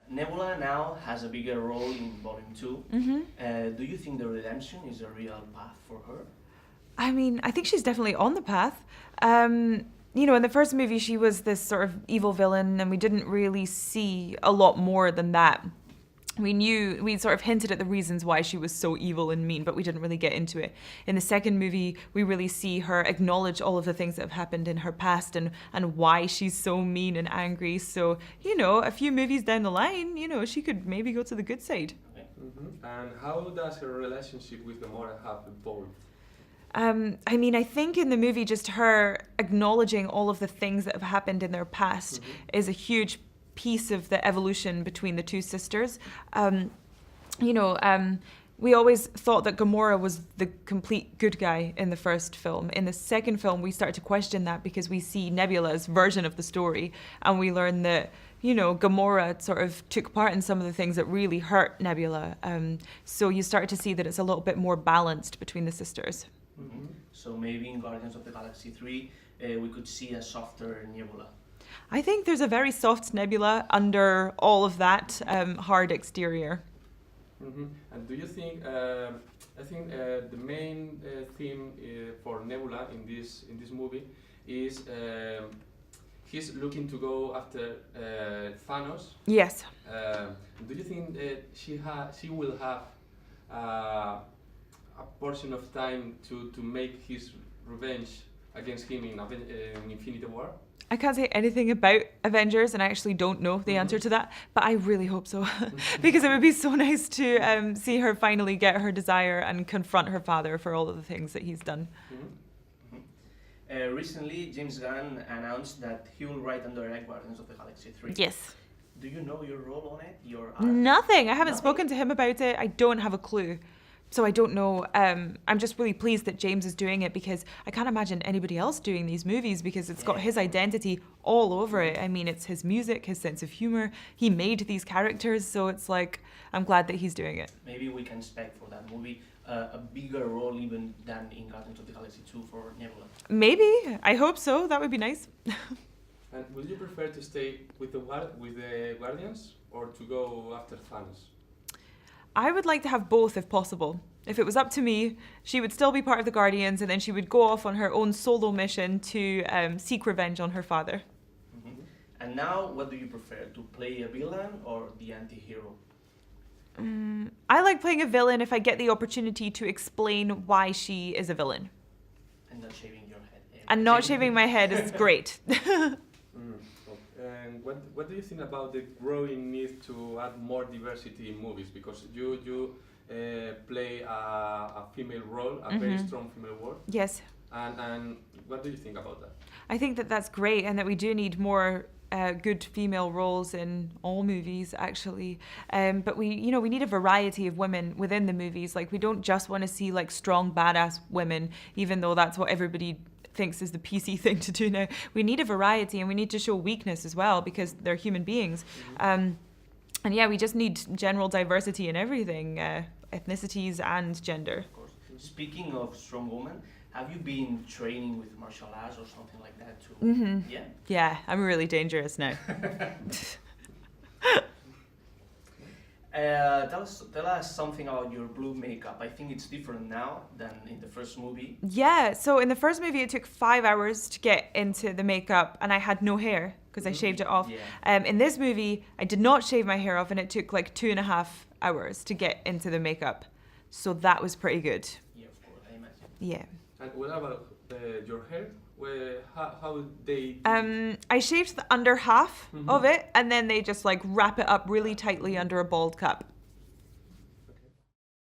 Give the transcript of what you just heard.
Nebula now has a bigger role in Volume 2. Do you think the redemption is a real path for her? I mean, I think she's definitely on the path. You know, in the first movie, she was this sort of evil villain, and we didn't really see a lot more than that. We sort of hinted at the reasons why she was so evil and mean, but we didn't really get into it. In the second movie, we really see her acknowledge all of the things that have happened in her past and why she's so mean and angry. So, you know, a few movies down the line, you know, she could maybe go to the good side. And how does her relationship with Gamora have evolved? I mean, I think in the movie, just her acknowledging all of the things that have happened in their past is a huge piece of the evolution between the two sisters. We always thought that Gamora was the complete good guy in the first film. In the second film, we start to question that because we see Nebula's version of the story, and we learn that, you know, Gamora sort of took part in some of the things that really hurt Nebula. So you start to see that it's a little bit more balanced between the sisters. So maybe in Guardians of the Galaxy 3, we could see a softer Nebula. I think there's a very soft Nebula under all of that hard exterior. And do you think? I think the main theme for Nebula in this movie is he's looking to go after Thanos. Yes. Do you think she will have a portion of time to make his revenge against him in Infinity War? I can't say anything about Avengers, and I actually don't know the answer to that, but I really hope so. Because it would be so nice to see her finally get her desire and confront her father for all of the things that he's done. Recently, James Gunn announced that he will write and direct Guardians of the Galaxy 3. Yes. Do you know your role on it? Your art? Nothing. I haven't spoken to him about it. I don't have a clue. So I don't know. I'm just really pleased that James is doing it, because I can't imagine anybody else doing these movies, because it's got his identity all over it. I mean, it's his music, his sense of humor. He made these characters, so it's like, I'm glad that he's doing it. Maybe we can expect for that movie a bigger role even than in Guardians of the Galaxy 2 for Nebula. Maybe. I hope so. That would be nice. And would you prefer to stay with the Guardians or to go after Thanos? I would like to have both if possible. If it was up to me, she would still be part of the Guardians, and then she would go off on her own solo mission to seek revenge on her father. And now, what do you prefer, to play a villain or the anti-hero? I like playing a villain if I get the opportunity to explain why she is a villain. And not shaving your head. And not shaving my head is great. And what do you think about the growing need to add more diversity in movies? Because you play a female role, a very strong female role. Yes. And what do you think about that? I think that that's great, and that we do need more good female roles in all movies, actually. But we need a variety of women within the movies. Like, we don't just want to see like strong, badass women, even though that's what everybody thinks is the PC thing to do now. We need a variety, and we need to show weakness as well, because they're human beings. And yeah, we just need general diversity in everything, ethnicities and gender. Of course. Speaking of strong women, have you been training with martial arts or something like that too? Yeah? Yeah, I'm really dangerous now. Tell us something about your blue makeup. I think it's different now than in the first movie. Yeah, so in the first movie it took 5 hours to get into the makeup, and I had no hair because I shaved it off. Yeah. In this movie, I did not shave my hair off, and it took like 2.5 hours to get into the makeup. So that was pretty good. Yeah, of course, I imagine. Yeah. And what about your hair? How they? I shaved the under half of it, and then they just like wrap it up really tightly under a bald cap.